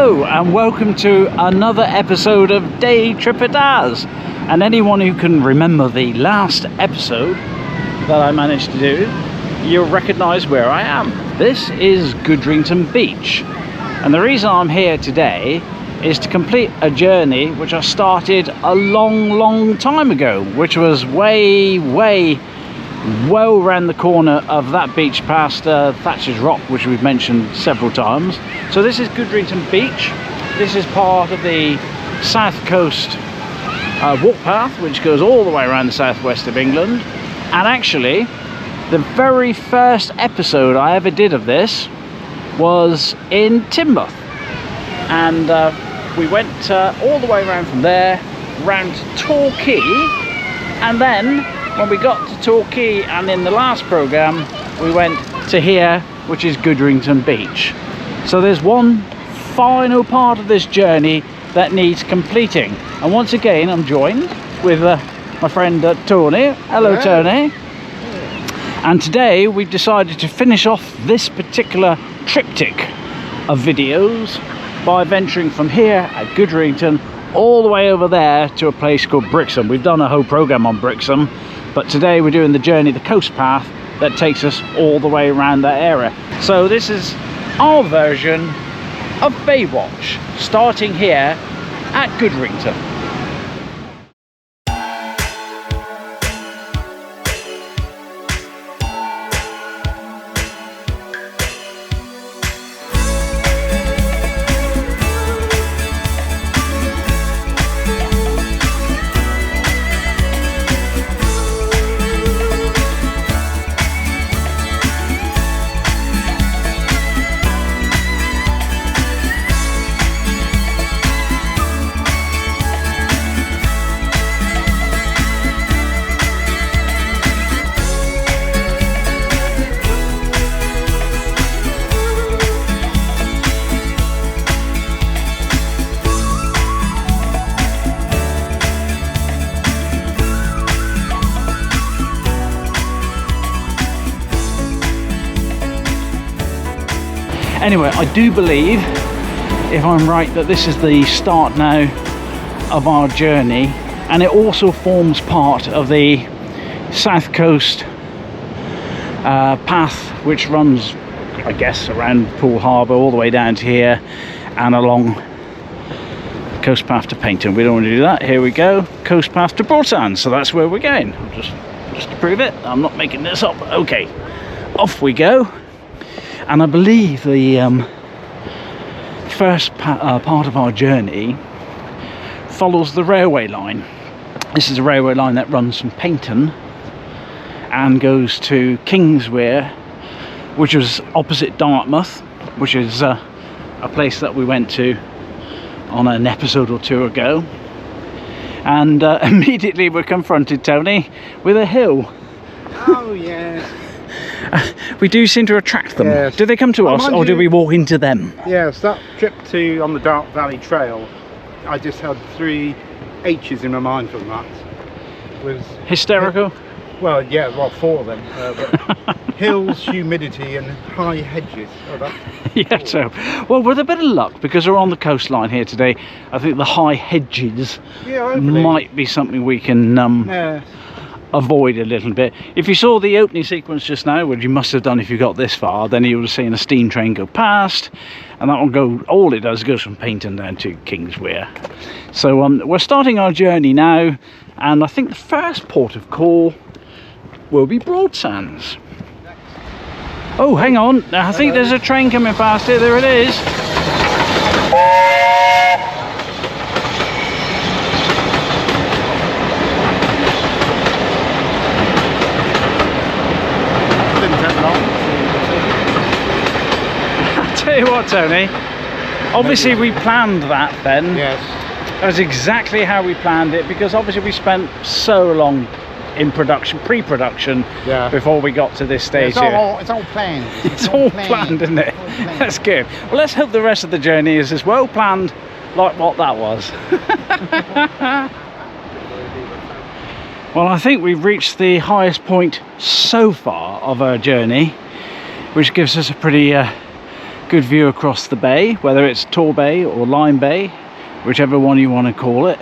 Hello and welcome to another episode of Day Tripadaz. And anyone who can remember the last episode that I managed to do, you'll recognise where I am. This is Goodrington Beach, and the reason I'm here today is to complete a journey which I started a long time ago, which was well round the corner of that beach past Thatcher's Rock, which we've mentioned several times. So this is Goodrington Beach. This is part of the South Coast walk path, which goes all the way around the southwest of England. And actually, the very first episode I ever did of this was in Teignmouth, and we went all the way around from there, round to Torquay, and then when we got to Torquay, and in the last programme we went to here, which is Goodrington Beach. So there's one final part of this journey that needs completing, and once again I'm joined with my friend Tony. Hello. Tony. And today we've decided to finish off this particular triptych of videos by venturing from here at Goodrington all the way over there to a place called Brixham. We've done a whole programme on Brixham, but today we're doing the journey, the coast path that takes us all the way around that area. So this is our version of Baywatch, starting here at Goodrington. Anyway, I do believe, if I'm right, that this is the start now of our journey, and it also forms part of the South Coast path, which runs, I guess, around Poole Harbour all the way down to here and along the coast path to Paynton. We don't want to do that. Here we go, coast path to Broadsands, so that's where we're going. Just to prove it, I'm not making this up. Okay, off we go. And I believe the first part of our journey follows the railway line. This is a railway line that runs from Paynton and goes to Kingswear, which was opposite Dartmouth, which is a place that we went to on an episode or two ago. And immediately we're confronted, Tony, with a hill. Oh yes. We do seem to attract them. Yes. Do they come to us, or do we walk into them? Yes, that trip on the Dark Valley Trail, I just had 3 H's in my mind from that. It was hysterical? Well, yeah, well, 4 of them. But hills, humidity and high hedges. Oh, that's yeah, so, well, with a bit of luck, because we're on the coastline here today, I think the high hedges might be something we can avoid a little bit. If you saw the opening sequence just now, which you must have done if you got this far, then you would have seen a steam train go past, and that will go, all it does goes from Paynton down to Kingswear. So we're starting our journey now, and I think the first port of call will be Broadsands. Oh, hang on, I think there's a train coming past here. There it is. Tell you what, Tony, obviously we planned that then. Yes. That was exactly how we planned it, because obviously we spent so long in production, pre-production, before we got to this stage here. It's all planned. It's all planned, isn't it? That's good. Well, let's hope the rest of the journey is as well planned like what that was. Well, I think we've reached the highest point so far of our journey, which gives us a pretty good view across the bay, whether it's Torbay or Lime Bay, whichever one you want to call it.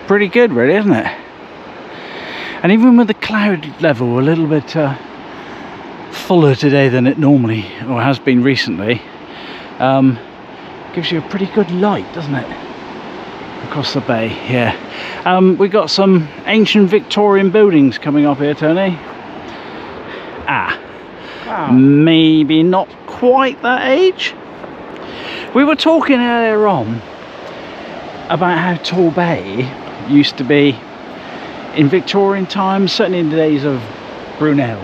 Pretty good really, isn't it? And even with the cloud level a little bit fuller today than it normally or has been recently, gives you a pretty good light, doesn't it, across the bay. Yeah. We got some ancient Victorian buildings coming up here, Tony. Wow. Maybe not quite that age. We were talking earlier on about how Torbay used to be in Victorian times, certainly in the days of Brunel,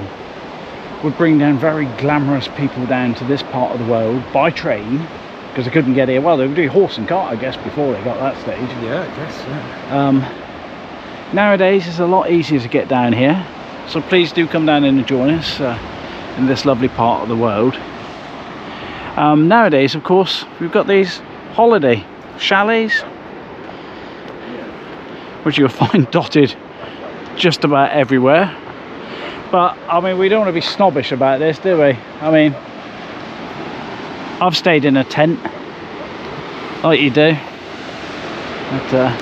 would bring down very glamorous people down to this part of the world by train, because they couldn't get here. Well, they would do horse and cart, I guess, before they got that stage. Yeah, I guess, yeah. Nowadays it's a lot easier to get down here, so please do come down and join us in this lovely part of the world. Nowadays, of course, we've got these holiday chalets, which you'll find dotted just about everywhere. But I mean, we don't want to be snobbish about this, do we? I mean, I've stayed in a tent like you do. But,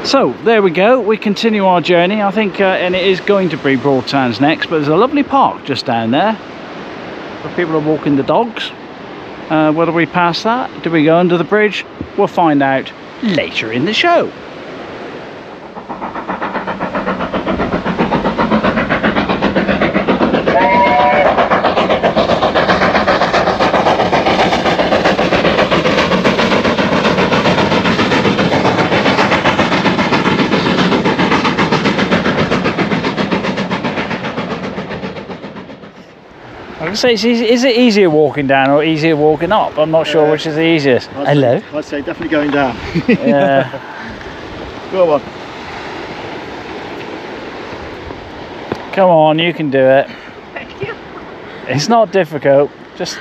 so there we go, we continue our journey, I think, and it is going to be Broadsands next, but there's a lovely park just down there where people are walking the dogs. Whether we pass that, do we go under the bridge? We'll find out later in the show. Say, is it easier walking down or easier walking up? I'm not sure which is the easiest. Hello? I'd say definitely going down. Yeah. Go on. Come on, you can do it. Thank you. It's not difficult. Just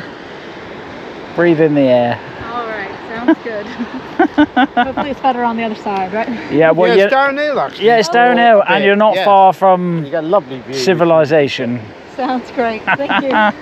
breathe in the air. All right, sounds good. Hopefully it's better on the other side, right? Yeah, well, Yeah, it's downhill actually. yeah, it's downhill, and you're not yeah. far from You got a lovely view. civilization. Sounds great. Thank you. Yeah.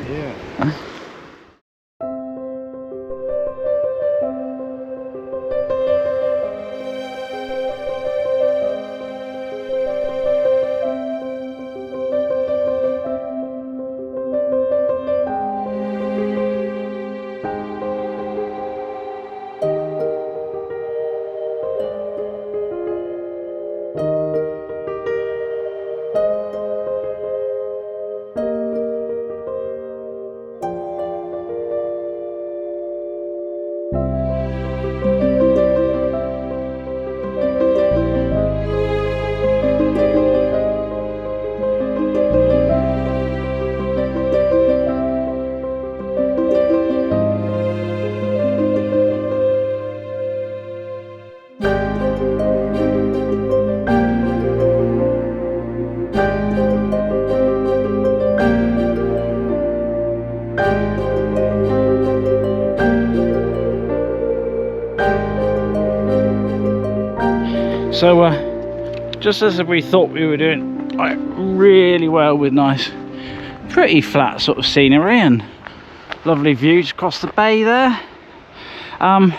So, just as we thought we were doing like really well with nice, pretty flat sort of scenery and lovely views across the bay there, I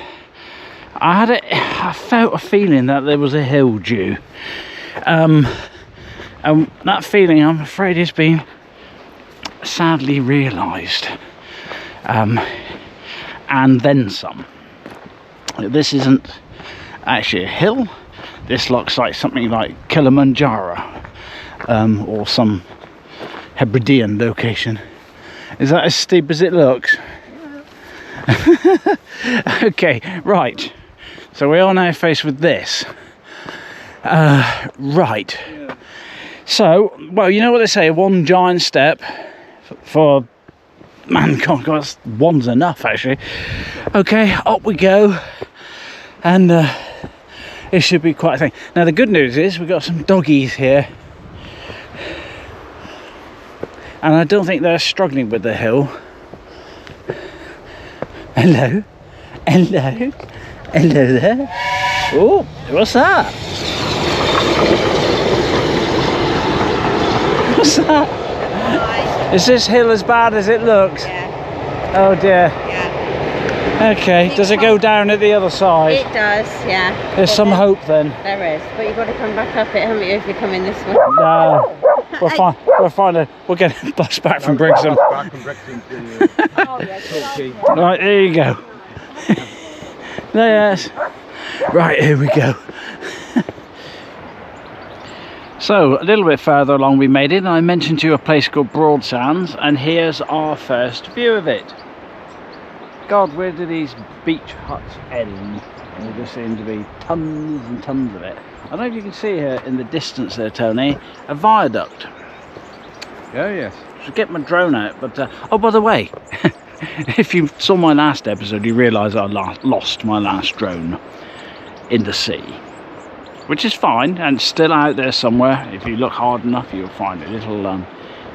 felt a feeling that there was a hill due, and that feeling, I'm afraid, has been sadly realised, and then some. This isn't actually a hill. This looks like something like Kilimanjaro, or some Hebridean location. Is that as steep as it looks? Okay, right. So we are now faced with this. Right. So, well, you know what they say, one giant step for mankind. God, one's enough, actually. Okay, up we go. And it should be quite a thing. Now, the good news is we've got some doggies here. And I don't think they're struggling with the hill. Hello? Hello? Hello there? Oh, what's that? What's that? Is this hill as bad as it looks? Yeah. Oh dear. Yeah. Okay, does it go down at the other side? It does, yeah. There's some hope then. There is, but you've got to come back up it, haven't you, if you're coming this way? No. We'll find. We'll get a bus back from Brixham. Back from Brixham to Torquay. Right, there you go. Yes. Right, here we go. So, a little bit further along we made it, and I mentioned to you a place called Broadsands, and here's our first view of it. God, where do these beach huts end? There just seem to be tons and tons of it. I don't know if you can see here in the distance there, Tony, a viaduct. Oh yes. I should get my drone out, but oh, by the way, if you saw my last episode, you realise I lost my last drone in the sea, which is fine and it's still out there somewhere. If you look hard enough, you'll find a little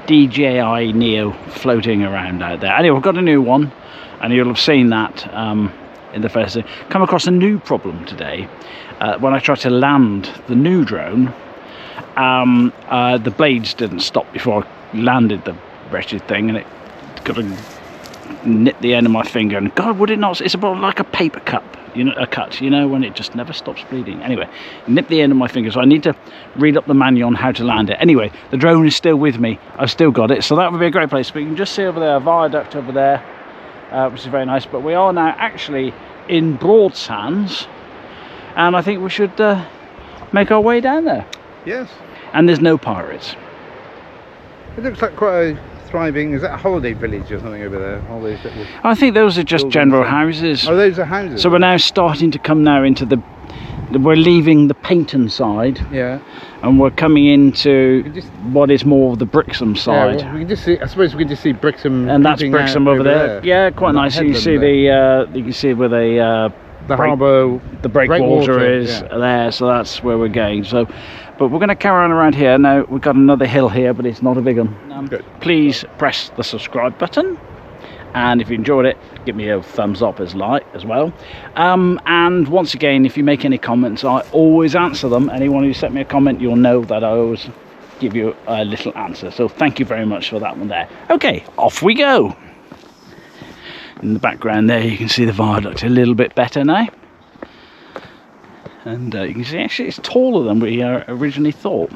DJI Neo floating around out there. Anyway, we've got a new one, and you'll have seen that in the first. Come across a new problem today. When I tried to land the new drone, the blades didn't stop before I landed the wretched thing, and it got to nip the end of my finger, and God, would it not, it's about like a paper cup, a cut, when it just never stops bleeding. Anyway, nip the end of my finger, so I need to read up the manual on how to land it. Anyway, the drone is still with me, I've still got it, so that would be a great place. But you can just see over there a viaduct over there, which is very nice. But we are now actually in Broadsands, and I think we should make our way down there. Yes. And there's no pirates. It looks like quite a thriving, is that a holiday village or something over there? All those little I think those are just general houses. Oh, those are houses. So we're now starting to come now into we're leaving the Paynton side. Yeah. And we're coming into what is more of the Brixham side. Yeah, well, we can just see, I suppose we can just see Brixham. And that's Brixham over there. Yeah, quite nice. You can see you can see where the harbour, the breakwater is there, so that's where we're going. So, but we're going to carry on around here. Now we've got another hill here, but it's not a big one. Good. Please press the subscribe button, and if you enjoyed it, give me a thumbs up as well. And once again, if you make any comments, I always answer them. Anyone who sent me a comment, you'll know that I always give you a little answer. So thank you very much for that one there. Okay, off we go. In the background there, you can see the viaduct a little bit better now. And you can see actually it's taller than we originally thought.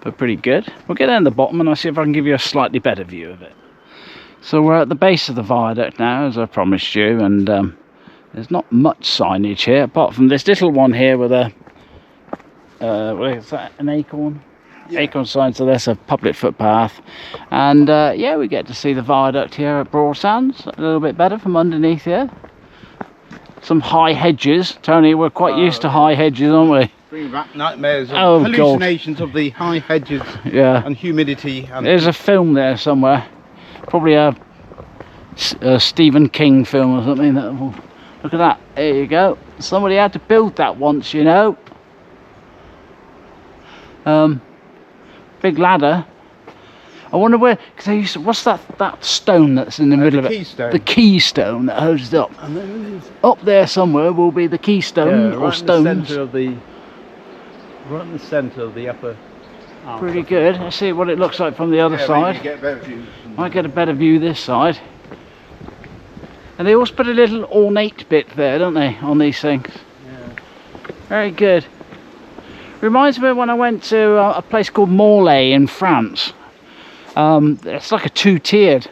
But pretty good. We'll get down the bottom and I'll see if I can give you a slightly better view of it. So we're at the base of the viaduct now, as I promised you, and there's not much signage here, apart from this little one here with a, what is that, an acorn? Yeah. Acorn sign, so there's a public footpath. And yeah, we get to see the viaduct here at Broadsands, a little bit better from underneath here. Some high hedges. Tony, we're quite used to high hedges, aren't we? Bring back nightmares, hallucinations of the high hedges and humidity. And there's a film there somewhere, probably a Stephen King film or something. Look at that, there you go. Somebody had to build that once, big ladder. I wonder where, because they used to, what's that stone that's in the middle of it? Keystone. The keystone that holds it up. And then up there somewhere will be the keystone, or stones. Right in the centre of the upper arm. Pretty good. Let's see what it looks like from the other side. You get a better view. Might get a better view this side. And they always put a little ornate bit there, don't they, on these things? Yeah. Very good. Reminds me of when I went to a place called Morlaix in France. It's like a two-tiered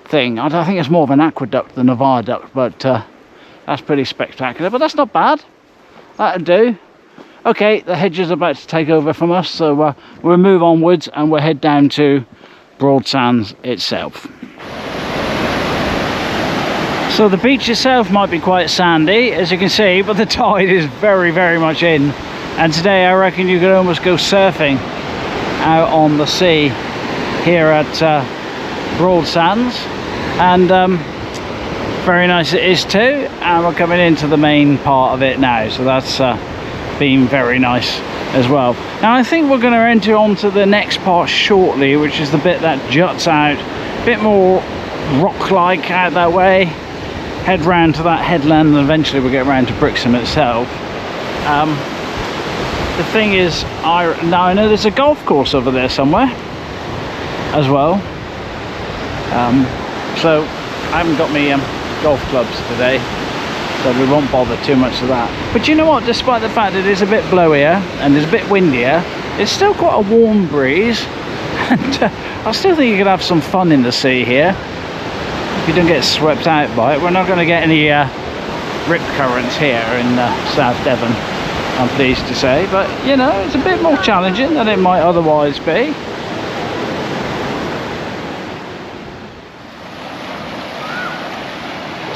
thing. I think it's more of an aqueduct than a viaduct, but that's pretty spectacular. But that's not bad. That'll do. Okay, the hedge is about to take over from us, so we'll move onwards and we'll head down to Broadsands itself. So the beach itself might be quite sandy, as you can see, but the tide is very, very much in. And today I reckon you could almost go surfing out on the sea here at Broadsands. And very nice it is too. And we're coming into the main part of it now, so that's been very nice as well. Now I think we're going to enter onto the next part shortly, which is the bit that juts out, a bit more rock-like out that way, head round to that headland, and eventually we'll get round to Brixham itself. The thing is, now I know there's a golf course over there somewhere as well, So I haven't got me golf clubs today, so we won't bother too much of that. But you know what, despite the fact that it is a bit blowier and it's a bit windier, it's still quite a warm breeze, and I still think you could have some fun in the sea here if you don't get swept out by it. We're not going to get any rip currents here in South Devon, I'm pleased to say, but you know, it's a bit more challenging than it might otherwise be.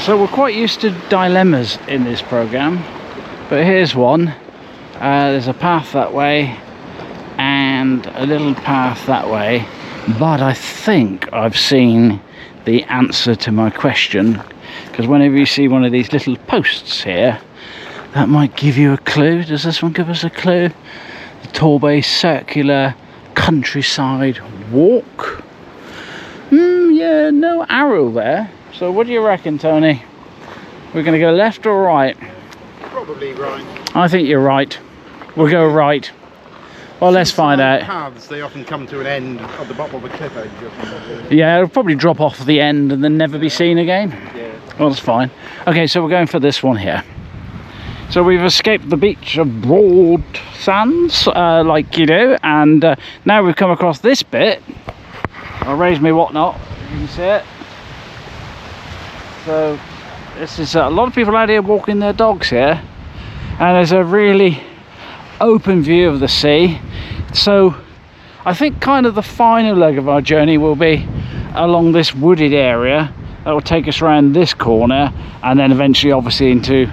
So we're quite used to dilemmas in this programme, but here's one. There's a path that way and a little path that way, but I think I've seen the answer to my question, because whenever you see one of these little posts here, that might give you a clue. Does this one give us a clue? The Torbay Circular Countryside Walk. Yeah, no arrow there. So what do you reckon, Tony? We're going to go left or right? Probably right. I think you're right. We'll go right. Well, let's find out. Paths, they often come to an end at the bottom of a cliff edge or something. Yeah, it'll probably drop off the end and then never be seen again. Yeah. Well, that's fine. Okay, so we're going for this one here. So we've escaped the beach of Broad Sands, like you do, and now we've come across this bit. I'll raise me whatnot, you can see it. So this is a lot of people out here walking their dogs here, and there's a really open view of the sea. So I think kind of the final leg of our journey will be along this wooded area that will take us around this corner and then eventually obviously into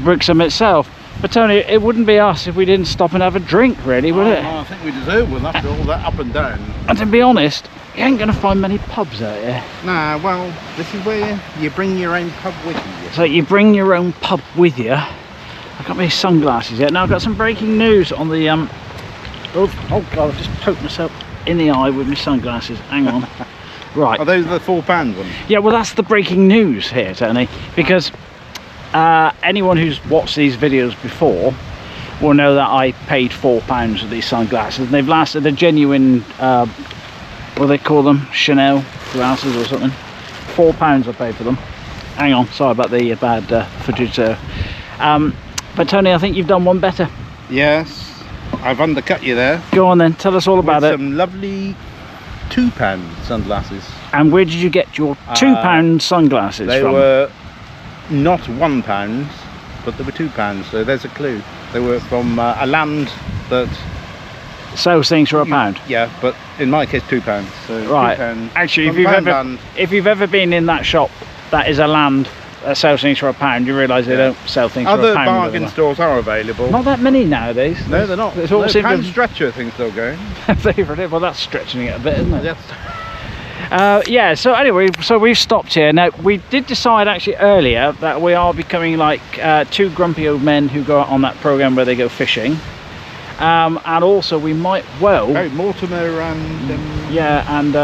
Brixham itself. But Tony, it wouldn't be us if we didn't stop and have a drink, really, would it? No, I think we deserve one after all that up and down. And to be honest, you ain't going to find many pubs out here. Nah, well, this is where you bring your own pub with you. So you bring your own pub with you. I've got my sunglasses yet. Now I've got some breaking news on the oh god, I've just poked myself in the eye with my sunglasses. Hang on. Right. Are those the £4 ones? Yeah, well that's the breaking news here, Tony, because anyone who's watched these videos before will know that I paid £4 for these sunglasses, and they've lasted a genuine what do they call them, Chanel glasses or something. £4 I paid for them. Hang on, sorry about the bad footage there. But Tony, I think you've done one better. Yes, I've undercut you there. Go on then, tell us all about with it. some lovely £2 sunglasses. And where did you get your £2 sunglasses They from? were not £1, but they were £2, so there's a clue. They were from a land that sells things for £1. Yeah, but in my case £2. So Right. £2. Actually, from if you've ever been in that shop, that is a land that sells things for £1. You realise they don't sell things for £1. Other bargain stores are available. Not that many nowadays. No, they're not. It's all No, seems pound to- stretcher things still going. Well, that's stretching it a bit, isn't it? Yes. Yeah, so anyway, so we've stopped here. Now, we did decide actually earlier that we are becoming like two grumpy old men who go out on that programme where they go fishing. And also we might well... Oh, Mortimer and... yeah, and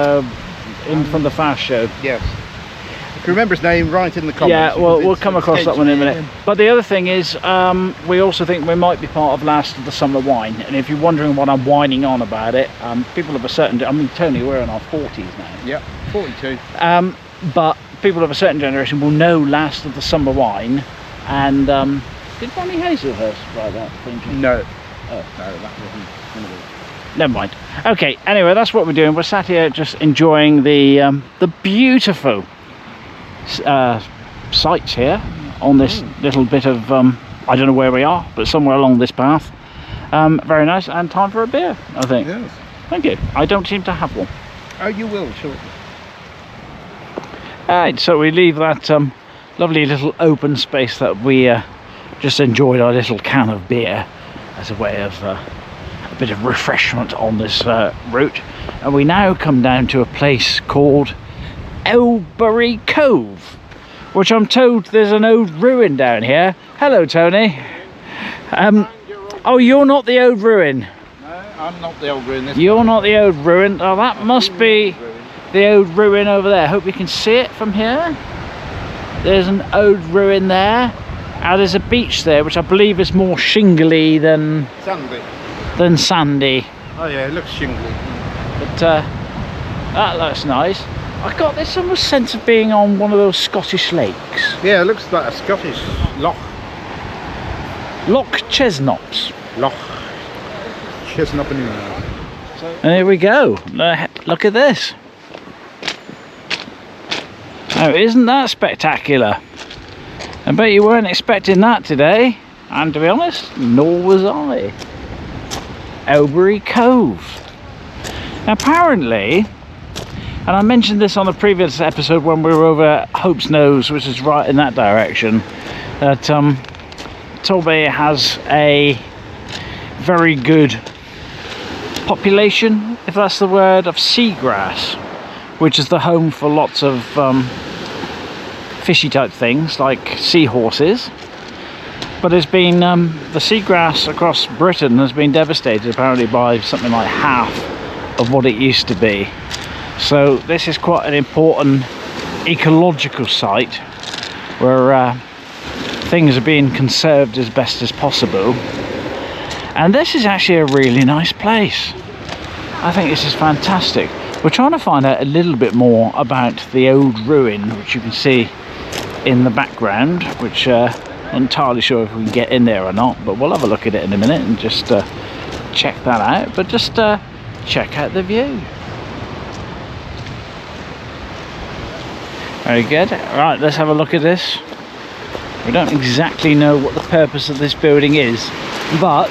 in from the Fast Show. Yes. If you remember his name, write in the comments. Yeah, well, because we'll it's come across that one in a minute. him. But the other thing is, we also think we might be part of Last of the Summer Wine. And if you're wondering what I'm whining on about it, people of a certain... I mean, Tony, we're in our 40s now. Yeah, 42. But people of a certain generation will know Last of the Summer Wine. And did Bonnie Hazelhurst write that? No. Oh. No, that wasn't one of those. Never mind. Okay, anyway, that's what we're doing. We're sat here just enjoying the beautiful sights here on this little bit of I don't know where we are, but somewhere along this path. Very nice, and time for a beer, I think. Yes. Thank you. I don't seem to have one. Oh, you will, shortly. Alright, so we leave that lovely little open space that we just enjoyed our little can of beer as a way of a bit of refreshment on this route, and we now come down to a place called Elbury Cove, which I'm told there's an old ruin down here. Hello, Tony. Oh, you're not the old ruin. No, I'm not the old ruin. You're not the old ruin. Oh, that must be the old ruin over there. Hope you can see it from here. There's an old ruin there. There's a beach there, which I believe is more shingly than Sandy. sandy. Oh yeah, it looks shingly. But That looks nice. I got this almost sense of being on one of those Scottish lakes. Yeah, it looks like a Scottish loch. Loch Chesnops. Loch. Chestnut and And here we go. Look at this. Oh, isn't that spectacular? I bet you weren't expecting that today. And to be honest, nor was I. Elbury Cove. Apparently, and I mentioned this on the previous episode when we were over Hope's Nose, which is right in that direction, that Torbay has a very good population, if that's the word, of seagrass, which is the home for lots of fishy type things like seahorses. But there's been the seagrass across Britain has been devastated apparently by something like half of what it used to be. So this is quite an important ecological site where things are being conserved as best as possible. And this is actually a really nice place. I think this is fantastic. We're trying to find out a little bit more about the old ruin, which you can see in the background, which I'm not entirely sure if we can get in there or not, but we'll have a look at it in a minute and just check that out. But just check out the view. Very good. Right, let's have a look at this. We don't exactly know what the purpose of this building is, but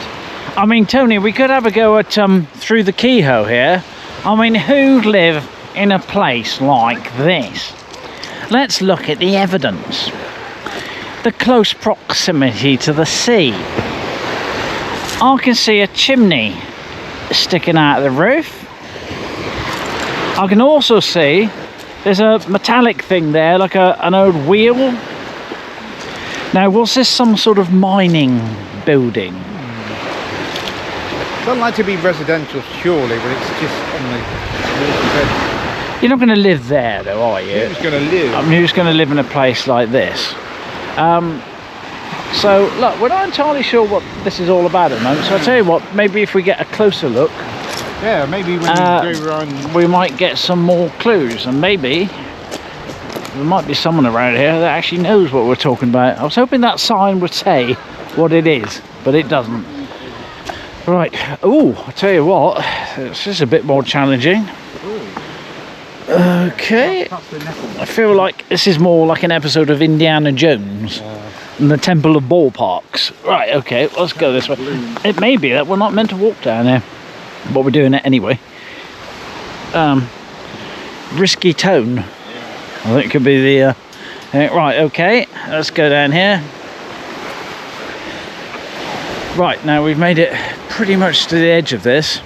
I mean, Tony, we could have a go at through the keyhole here. I mean, who'd live in a place like this? Let's look at the evidence. The close proximity to the sea. I can see a chimney sticking out of the roof. I can also see there's a metallic thing there, like an old wheel. Now, was this some sort of mining building? It's unlikely to be residential, surely, but it's just on the water's edge. You're not going to live there, though, are you? Who's going to live? I mean, who's going to live in a place like this? So, look, we're not entirely sure what this is all about at the moment. So I'll tell you what, maybe if we get a closer look, Yeah, maybe when you go around. we might get some more clues, and maybe there might be someone around here that actually knows what we're talking about. I was hoping that sign would say what it is, but it doesn't. Right. Oh, I tell you what, this is a bit more challenging. Okay. I feel like this is more like an episode of Indiana Jones and the Temple of Ballparks. Right. Okay. Let's go this way. It may be that we're not meant to walk down here, but we're doing it anyway. Risky tone. I think it could be the right. Okay. Let's go down here. Right, now we've made it pretty much to the edge of this.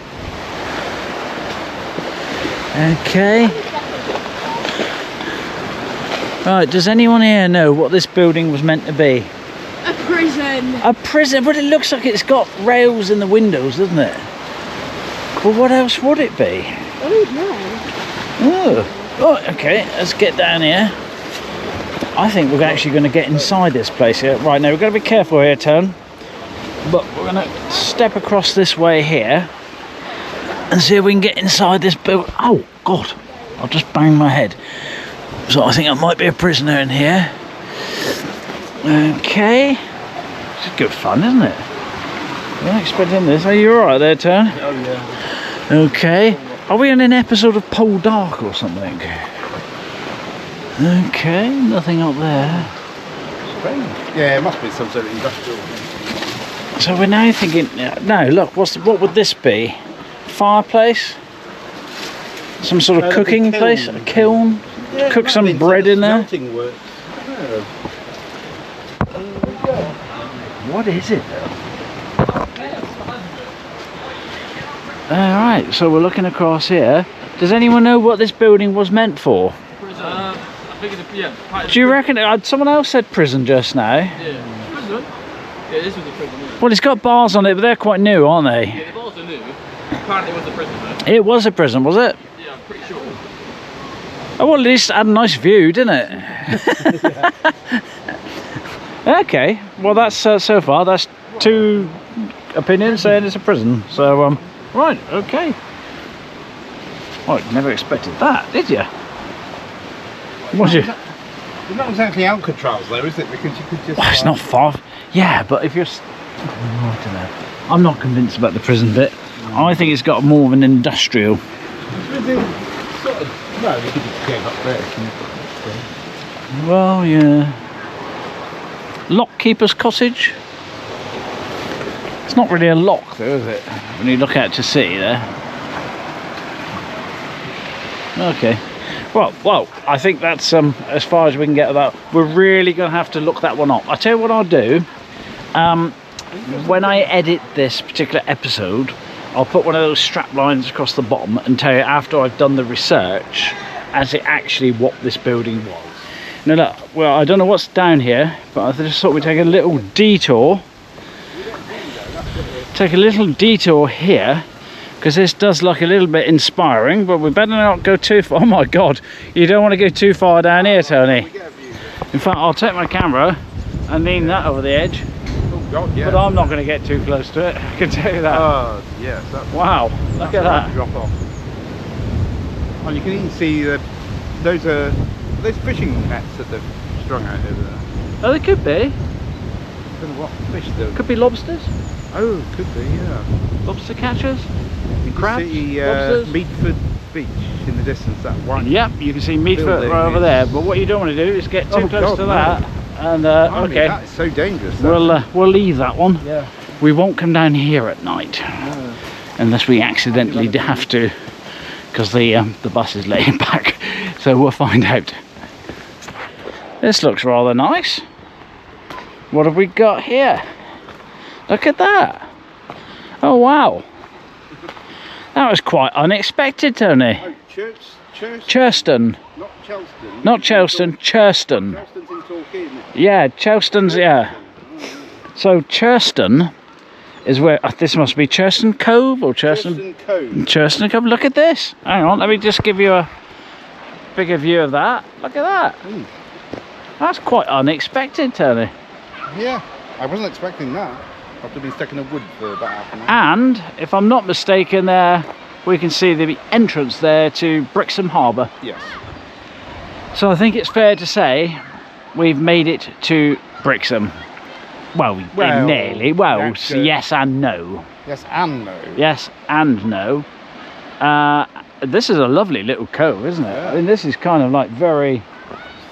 Okay. Right, does anyone here know what this building was meant to be? A prison. A prison? But it looks like it's got rails in the windows, doesn't it? Well, what else would it be? Oh, okay, let's get down here. I think we're actually going to get inside this place here. Right, now we've got to be careful here, Tone. But we're going to step across this way here and see if we can get inside this building. Oh, God, I'll just bang my head. So I think I might be a prisoner in here. Okay. It's good fun, isn't it? I'm not expecting this. Are you alright there, Tone? Oh, yeah. Okay. Are we in an episode of Pole Dark or something? Okay, nothing up there. Strange. Yeah, it must be some sort of industrial thing. So we're now thinking, no, look, what would this be? Fireplace? Some sort of cooking place? A kiln? Yeah, Cook some bread in there? Work. What is it though? Alright, so we're looking across here. Does anyone know what this building was meant for? I think it's yeah. Do you reckon? Someone else said prison just now. Yeah. Prison? Yeah, this was a prison. Yeah. Well, it's got bars on it, but they're quite new, aren't they? Yeah, the bars are new. Apparently it was a prison though. It was a prison, was it? Yeah, I'm pretty sure. Oh, well, at least it had a nice view, didn't it? Okay, well, that's so far, that's two opinions saying it's a prison. So, right, okay. Oh, I never expected that, did you? Was you? It's not exactly Alcatraz though, is it? Because you could just... Well, it's not far. Yeah, but if you're... I don't know. I'm not convinced about the prison bit. I think it's got more of an industrial. It's within sort of... Well, you could just go up there. Well, yeah. Lockkeeper's cottage. It's not really a lock though, is it? When you look out to sea there. Okay. Well, I think that's as far as we can get with that. We're really going to have to look that one up. I'll tell you what I'll do. When I edit this particular episode, I'll put one of those strap lines across the bottom and tell you after I've done the research as to actually what this building was. Now look, well, I don't know what's down here, but I just thought we'd take a little detour. Take a little detour here, because this does look a little bit inspiring, but we better not go too far. Oh my God, you don't want to go too far down here, Tony. In fact, I'll take my camera and lean that over the edge. Oh God, yeah. But I'm not going to get too close to it, I can tell you that. Oh, yes. Wow, look at that. Drop off. Oh, you can even see those fishing nets that they've strung out over there. Oh, they could be. I don't know what fish though. Could be lobsters. Oh, could be, yeah. Lobster catchers. You can Crabs, see lobsters. Meadford Beach in the distance, that one. Yep, you can see Meadford building right over is- there. But what you don't want to do is get too Oh, close God, to no. that. And Blimey, okay, that is so dangerous. That. we'll leave that one. Yeah. We won't come down here at night No. unless we accidentally have to, because the bus is laying back. So we'll find out. This looks rather nice. What have we got here? Look at that. Oh wow. That was quite unexpected, Tony. Oh, Churston. not Chelston. Not Chelston, Churston. Chelston's in Torquay, isn't it? Yeah, Chelston's, yeah. So Churston is where, this must be Churston Cove or Churston Cove. Churston Cove. Look at this. Hang on, let me just give you a bigger view of that. Look at that. Ooh. That's quite unexpected, Tony. Yeah, I wasn't expecting that. After being stuck in the wood for about half an hour. And if I'm not mistaken, there we can see the entrance there to Brixham Harbour. Yes. So I think it's fair to say we've made it to Brixham. Well, nearly. Well, that's yes and no. Yes and no. Yes and no. This is a lovely little cove, isn't it? Yeah. I mean, this is kind of like very,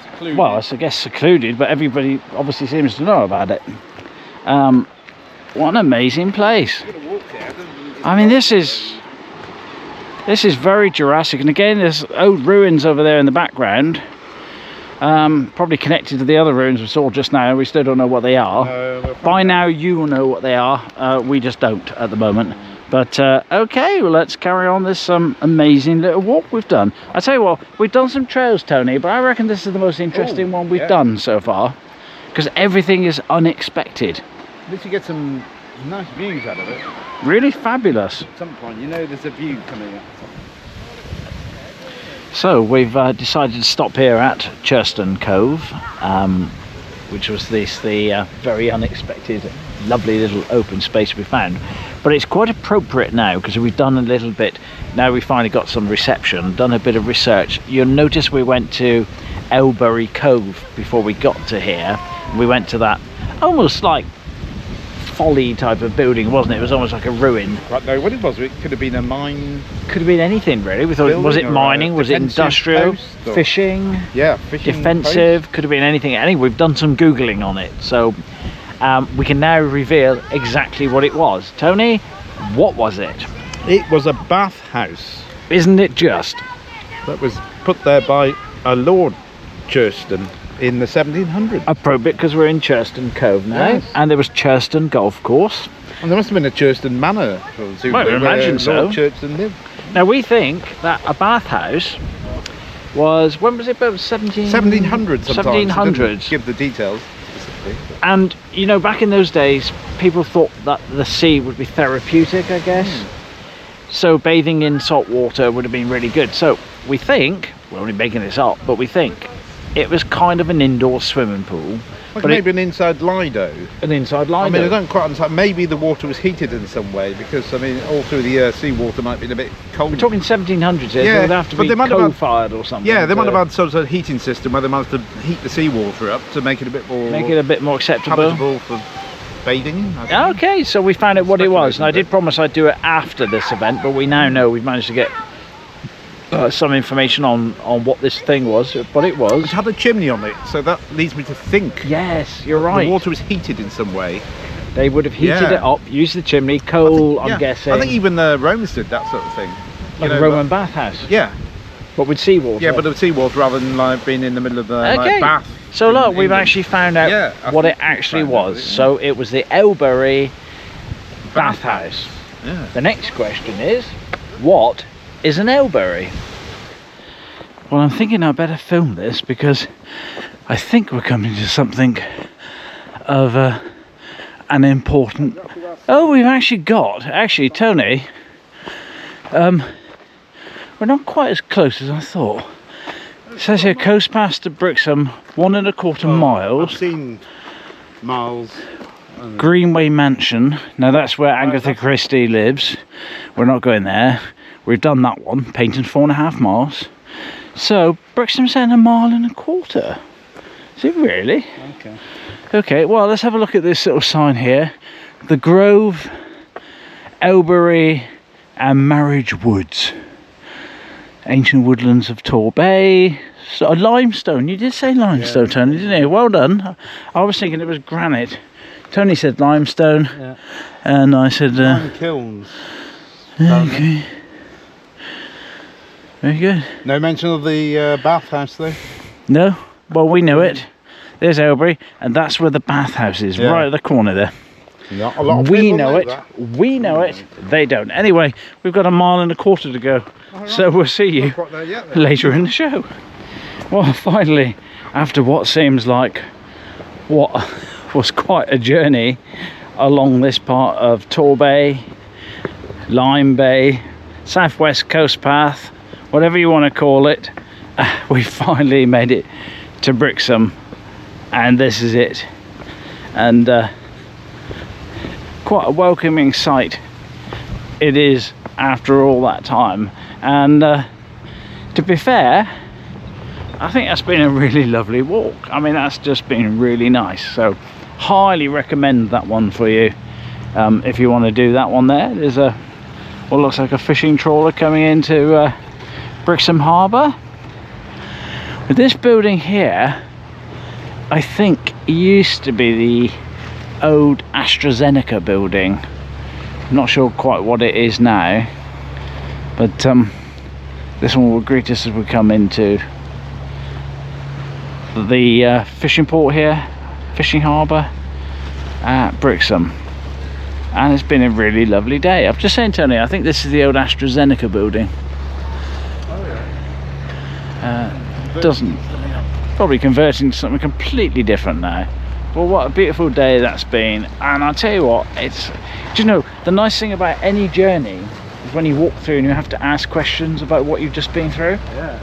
Secluded. well, I guess secluded, but everybody obviously seems to know about it. What an amazing place. You're gonna walk there, I mean, this is very Jurassic, and again, there's old ruins over there in the background. Probably connected to the other ruins we saw just now. We still don't know what they are. By now, you will know what they are. We just don't at the moment. But okay, well, let's carry on this amazing little walk we've done. I tell you what, we've done some trails, Tony, but I reckon this is the most interesting one we've done so far, because everything is unexpected. At least you get some nice views out of it. Really fabulous. At some point, you know there's a view coming up. So we've decided to stop here at Churston Cove, which was the very unexpected, lovely little open space we found. But it's quite appropriate now because we've done a little bit. Now we finally got some reception, done a bit of research. You'll notice we went to Elbury Cove before we got to here. We went to that almost like folly type of building, wasn't it? It was almost like a ruin. Right, no, what it was, it could have been a mine. Could have been anything really. We thought, was it Building or a mining? Was it defensive industrial? post or- Fishing? Yeah, fishing. Defensive? Could have been anything. Anyway, we've done some Googling on it, so we can now reveal exactly what it was. Tony, what was it? post. It was a bathhouse Isn't it just? that was put there by a Lord Churston in the 1700s. Appropriate because we're in Churston Cove now, Yes. and there was Churston Golf Course. And there must have been a Churston manor. Well, I imagine so. Lord Churston lived. Now we think that a bathhouse was, when was it built? 1700s sometimes. 1700s. It didn't give the details specifically. And you know, back in those days, people thought that the sea would be therapeutic, I guess. So bathing in salt water would have been really good. So we think, we're only making this up, but we think it was kind of an indoor swimming pool. Like But maybe an inside Lido. An inside line. I mean, I don't quite understand. Maybe the water was heated in some way because, I mean, all through the year, seawater might be a bit cold. We're talking 1700s here, Yeah, so it would have to but be they might have had- coal-fired or something. Yeah, they might to have had some sort of heating system where they managed to heat the seawater up to make it a bit more make it a bit more acceptable. habitable for bathing. I don't know. Okay, so we found out what it was, and I Speculating did promise I'd do it after this event, but we now know we've managed to get some information on what this thing was, but it was. It had a chimney on it, so that leads me to think Yes, you're right. the water was heated in some way. They would have heated Yeah. it up, used the chimney, coal, Yeah, I'm guessing. I think even the Romans did that sort of thing. like You a know, Roman bathhouse, Yeah, but with seawater. yeah, but the seawater rather than like being in the middle of the Okay. like, bath. So in look, we've England. actually found out Yeah, I what think it we actually found out was. what it So it was the Elbury bathhouse. Yeah. The next question is, what is an Elbury? Well, I'm thinking I better film this because I think we're coming to something of an important... Oh, we've actually got... Actually, Tony, we're not quite as close as I thought. It says here, coast pass to Brixham, 1¼ I've miles. seen miles. And Greenway Mansion. Now that's where Agatha Christie lives. We're not going there. We've done that one. Painting's 4½ miles. So Brixham's saying 1¼ mile. Is it really? okay. Okay, well let's have a look at this little sign here. The Grove, Elbury and Marriage Woods. Ancient woodlands of Torbay. So, limestone. You did say limestone, Yeah. Tony, didn't you? Well done. I was thinking it was granite. Tony said limestone, Yeah. and I said, Nine kilns. okay. Very good. No mention of the bathhouse though. No? Well, we know it. There's Elbury, and that's where the bathhouse is, Yeah. right at the corner there. Not a lot of We people know it. that. We know it. They don't. Anyway, we've got 1¼ mile to go. So we'll see you Not quite there yet, then. later in the show. Well, finally, after what seems like what was quite a journey along this part of Torbay, Lime Bay, Southwest Coast Path, whatever you want to call it, we finally made it to Brixham, and this is it. And quite a welcoming sight it is after all that time. And to be fair, I think that's been a really lovely walk. I mean, that's just been really nice. So highly recommend that one for you if you want to do that one there. There's a what looks like a fishing trawler coming into Brixham Harbour. But this building here, I think used to be the old AstraZeneca building. I'm not sure quite what it is now, but this one will greet us as we come into the fishing port here, fishing harbour at Brixham. And it's been a really lovely day. I'm just saying, Tony, I think this is the old AstraZeneca building. Doesn't, probably converting to something completely different now. Well, what a beautiful day that's been. And I'll tell you what, it's, do you know, the nice thing about any journey is when you walk through and you have to ask questions about what you've just been through. Yeah.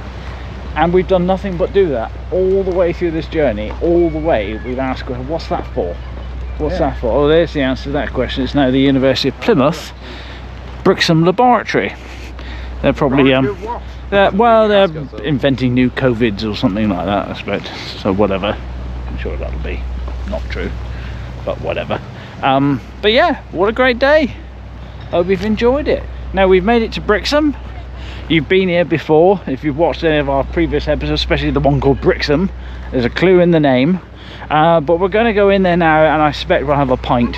And we've done nothing but do that all the way through this journey. All the way we've asked, what's that for? What's that for? Oh, there's the answer to that question. It's now the University of Plymouth Brixham Laboratory. They're probably they're inventing new COVIDs or something like that, I expect. So whatever. I'm sure that'll be not true, but whatever. But yeah, what a great day. Hope you've enjoyed it. Now we've made it to Brixham. You've been here before if you've watched any of our previous episodes, especially the one called Brixham. There's a clue in the name. But we're going to go in there now, and I expect we'll have a pint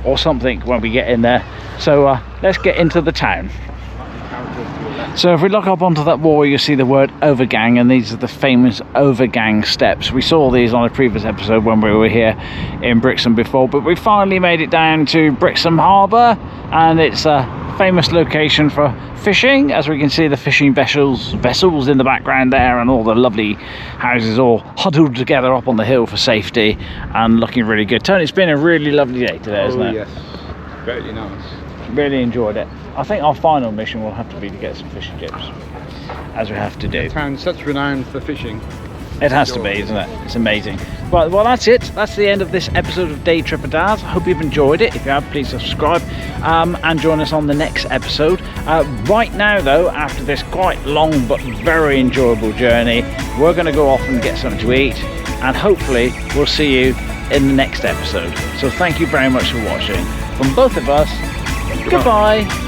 or something when we get in there. So let's get into the town. So if we look up onto that wall, you see the word overgang, and these are the famous overgang steps. We saw these on a previous episode when we were here in Brixham before, but we finally made it down to Brixham Harbour, and it's a famous location for fishing. As we can see, the fishing vessels in the background there, and all the lovely houses all huddled together up on the hill for safety and looking really good. Tony, it's been a really lovely day today, isn't it? Yes, very nice. Really enjoyed it. I think our final mission will have to be to get some fish and chips, as we have to do. Town such renown for fishing. It has to be, isn't it? It's amazing. Right, well, that's it. That's the end of this episode of Day Tripper Dads. I hope you've enjoyed it. If you have, please subscribe and join us on the next episode. Right now, though, after this quite long but very enjoyable journey, we're going to go off and get something to eat, and hopefully we'll see you in the next episode. So thank you very much for watching. From both of us, goodbye.